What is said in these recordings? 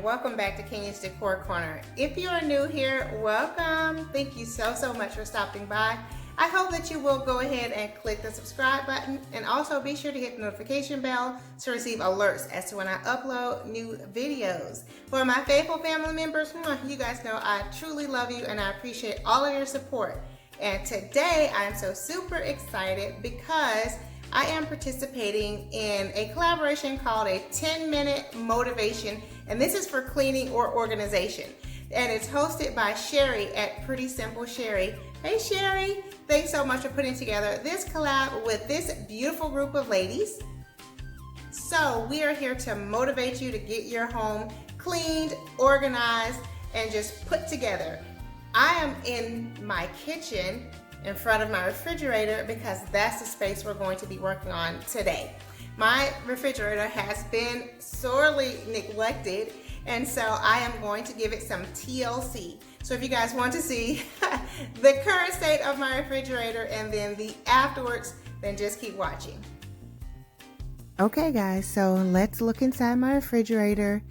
and welcome back to Kenya's Decor Corner. If you are new here, welcome. Thank you so much for stopping by. I hope that you will go ahead and click the subscribe button, and also be sure to hit the notification bell to receive alerts as to when I upload new videos. For my faithful family members, you guys know I truly love you and I appreciate all of your support. And today I am so super excited because I am participating in a collaboration called a 10-minute motivation, and this is for cleaning or organization. And it's hosted by Sherri at Pretty Simple Sherri. Hey Sherri, thanks so much for putting together this collab with this beautiful group of ladies. So we are here to motivate you to get your home cleaned, organized, and just put together. I am in my kitchen in front of my refrigerator because that's the space we're going to be working on today. My refrigerator has been sorely neglected, and so I am going to give it some TLC. So if you guys want to see the current state of my refrigerator and then the afterwards, then just keep watching. Okay guys, so let's look inside my refrigerator.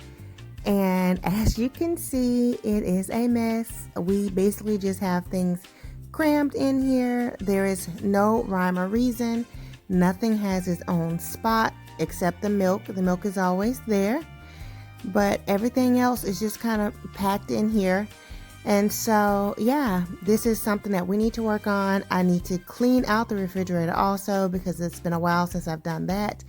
And as you can see, it is a mess. We basically just have things crammed in here. There is no rhyme or reason. Nothing has its own spot except the milk. The milk is always there, but everything else is just kind of packed in here. And so yeah, this is something that we need to work on. I need to clean out the refrigerator also because it's been a while since I've done that.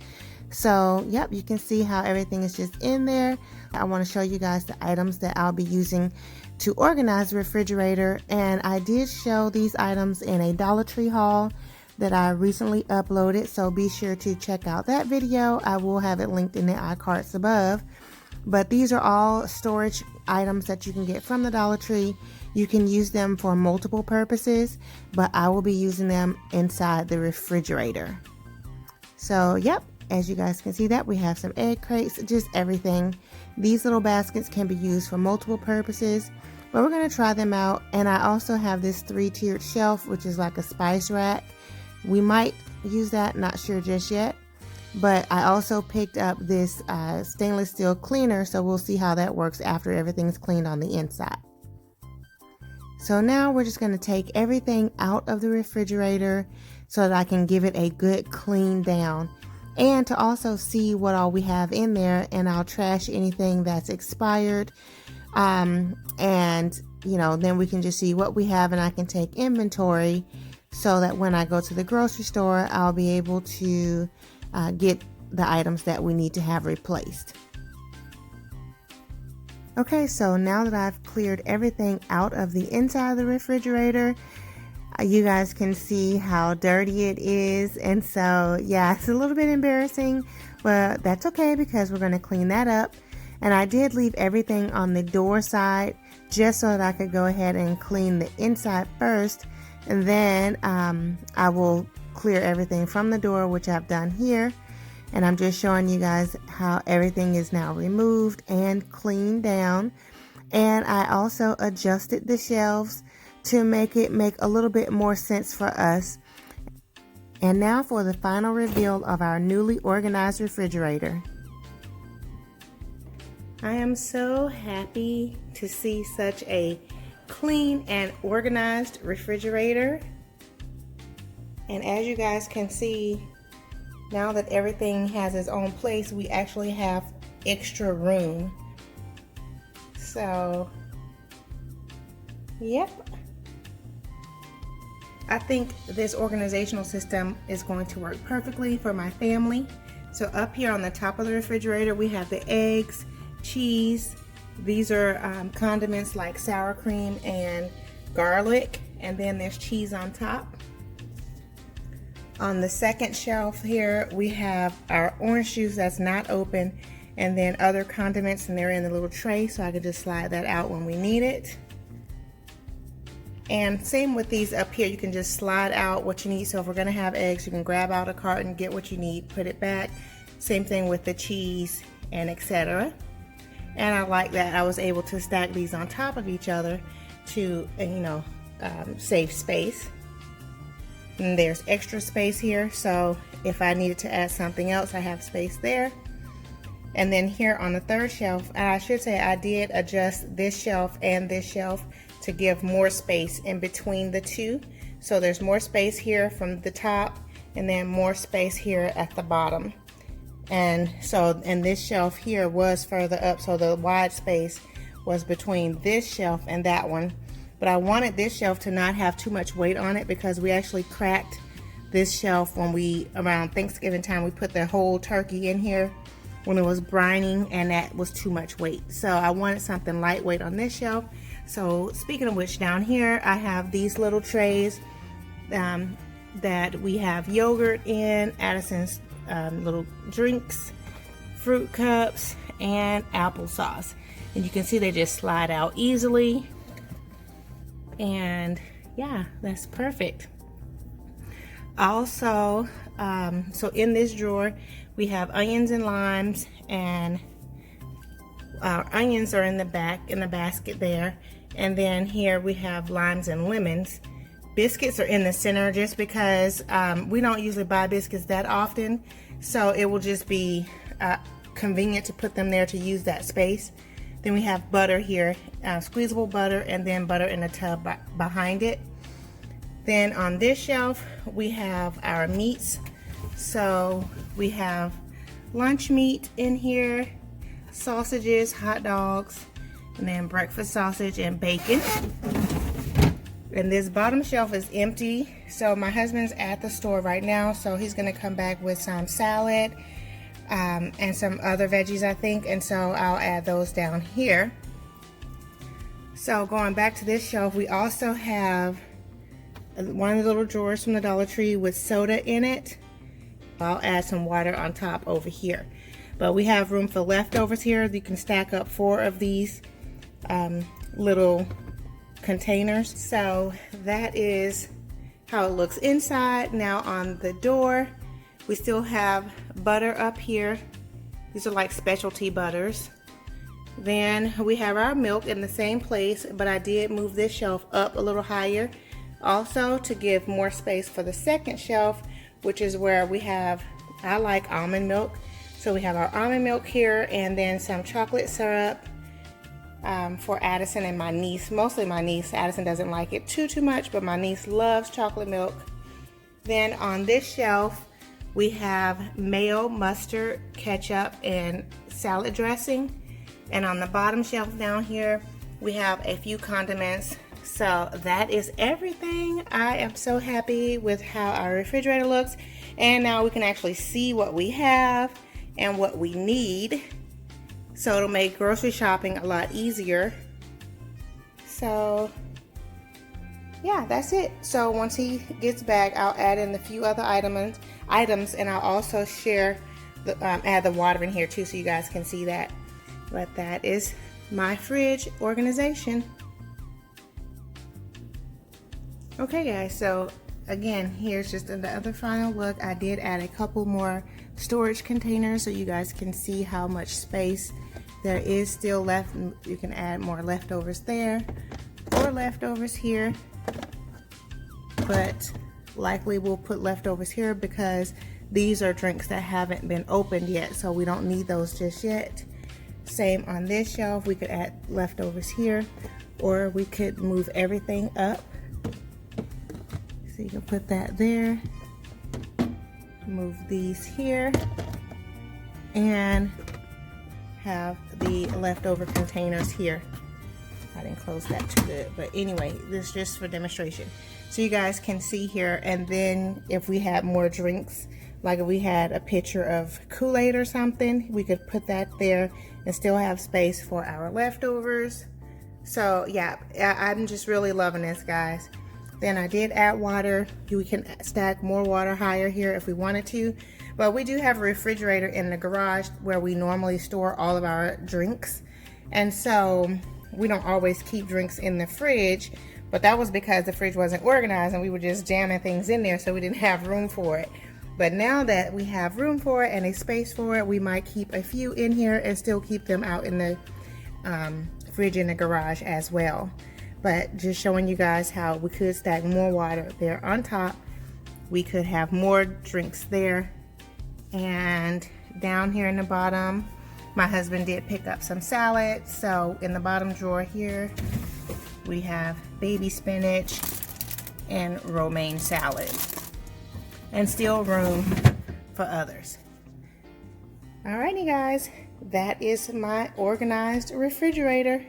So yep, you can see how everything is just in there. I want to show you guys the items that I'll be using to organize the refrigerator, and I did show these items in a Dollar Tree haul that I recently uploaded, so be sure to check out that video. I will have it linked in the iCards above. But these are all storage items that you can get from the Dollar Tree. You can use them for multiple purposes, but I will be using them inside the refrigerator. So yep, as you guys can see that we have some egg crates, just everything. These little baskets can be used for multiple purposes, but we're going to try them out. And I also have this 3-tiered shelf, which is like a spice rack. We might use that, not sure just yet. But I also picked up this stainless steel cleaner, so we'll see how that works after everything's cleaned on the inside. So now we're just going to take everything out of the refrigerator so that I can give it a good clean down, and to also see what all we have in there. And I'll trash anything that's expired, and you know, then we can just see what we have, and I can take inventory so that when I go to the grocery store, I'll be able to get the items that we need to have replaced. Okay, so now that I've cleared everything out of the inside of the refrigerator, you guys can see how dirty it is. And so yeah, it's a little bit embarrassing, but that's okay because we're going to clean that up. And I did leave everything on the door side just so that I could go ahead and clean the inside first, and then I will clear everything from the door, which I've done here. And I'm just showing you guys how everything is now removed and cleaned down. And I also adjusted the shelves to make it make a little bit more sense for us. And now for the final reveal of our newly organized refrigerator. I am so happy to see such a clean and organized refrigerator. And as you guys can see, now that everything has its own place, we actually have extra room. So yep, I think this organizational system is going to work perfectly for my family. So up here on the top of the refrigerator, we have the eggs, cheese. These are condiments like sour cream and garlic, and then there's cheese on top. On the second shelf here, we have our orange juice that's not open, and then other condiments, and they're in the little tray, so I can just slide that out when we need it. And same with these up here, you can just slide out what you need. So if we're gonna have eggs, you can grab out a carton, get what you need, put it back. Same thing with the cheese and etc. And I like that I was able to stack these on top of each other to, save space. And there's extra space here, so if I needed to add something else, I have space there. And then here on the third shelf, I should say I did adjust this shelf and this shelf to give more space in between the two. So there's more space here from the top and then more space here at the bottom. And so, and this shelf here was further up, so the wide space was between this shelf and that one. But I wanted this shelf to not have too much weight on it because we actually cracked this shelf when we, around Thanksgiving time, we put the whole turkey in here when it was brining, and that was too much weight. So I wanted something lightweight on this shelf. So speaking of which, down here I have these little trays that we have yogurt in, Addison's little drinks, fruit cups, and applesauce. And you can see they just slide out easily. And yeah, that's perfect. Also, so in this drawer we have onions and limes, and our onions are in the back in the basket there. And then here we have limes and lemons. Biscuits are in the center just because we don't usually buy biscuits that often, so it will just be convenient to put them there to use that space. Then we have butter here, squeezable butter, and then butter in a tub behind it. Then on this shelf we have our meats. So we have lunch meat in here, sausages, hot dogs, and then breakfast sausage and bacon. And this bottom shelf is empty. So my husband's at the store right now, so he's gonna come back with some salad and some other veggies, I think, and so I'll add those down here. So going back to this shelf, we also have one of the little drawers from the Dollar Tree with soda in it. I'll add some water on top over here. But we have room for leftovers here. You can stack up 4 of these little containers. So that is how it looks inside. Now on the door, we still have butter up here. These are like specialty butters. Then we have our milk in the same place, but I did move this shelf up a little higher also to give more space for the second shelf, which is where we have, I like almond milk. So we have our almond milk here, and then some chocolate syrup for Addison and my niece, mostly my niece. Addison doesn't like it too much, but my niece loves chocolate milk. Then on this shelf, we have mayo, mustard, ketchup, and salad dressing. And on the bottom shelf down here, we have a few condiments. So that is everything. I am so happy with how our refrigerator looks. And now we can actually see what we have and what we need. So it'll make grocery shopping a lot easier. So yeah, that's it. So once he gets back, I'll add in a few other items, and I'll also share add the water in here too, so you guys can see that. But that is my fridge organization. Okay guys, so again, here's just the other final look. I did add a couple more storage containers so you guys can see how much space there is still left. You can add more leftovers there or leftovers here, but likely we'll put leftovers here because these are drinks that haven't been opened yet, so we don't need those just yet. Same on this shelf, we could add leftovers here, or we could move everything up. So you can put that there, move these here, and have the leftover containers here. I didn't close that too good, but anyway, this is just for demonstration. So you guys can see here, and then if we had more drinks, like if we had a pitcher of Kool-Aid or something, we could put that there and still have space for our leftovers. So yeah, I'm just really loving this, guys. Then I did add water. We can stack more water higher here if we wanted to, but we do have a refrigerator in the garage where we normally store all of our drinks, and so we don't always keep drinks in the fridge, but that was because the fridge wasn't organized and we were just jamming things in there, so we didn't have room for it. But now that we have room for it and a space for it, we might keep a few in here and still keep them out in the fridge in the garage as well. But just showing you guys how we could stack more water there on top. We could have more drinks there. And down here in the bottom, My husband did pick up some salad, so in the bottom drawer here, we have baby spinach and romaine salad. And still room for others. Alrighty guys, that is my organized refrigerator.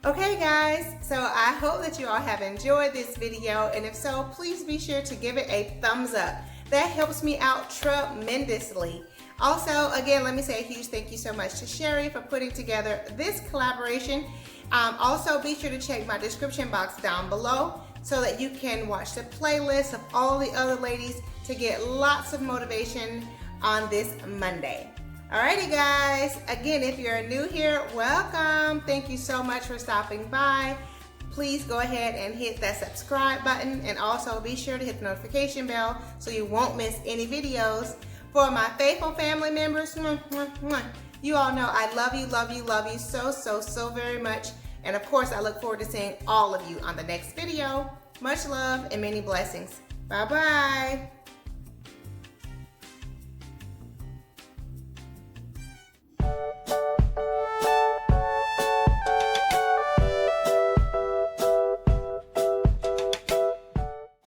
Okay guys, so I hope that you all have enjoyed this video, and if so, please be sure to give it a thumbs up. That helps me out tremendously. Also, again, let me say a huge thank you so much to Sherri for putting together this collaboration. Also, be sure to check my description box down below so that you can watch the playlist of all the other ladies to get lots of motivation on this Monday. Alrighty guys, again, if you're new here, welcome. Thank you so much for stopping by. Please go ahead and hit that subscribe button, and also be sure to hit the notification bell so you won't miss any videos. For my faithful family members, you all know I love you so very much. And of course, I look forward to seeing all of you on the next video. Much love and many blessings. Bye-bye.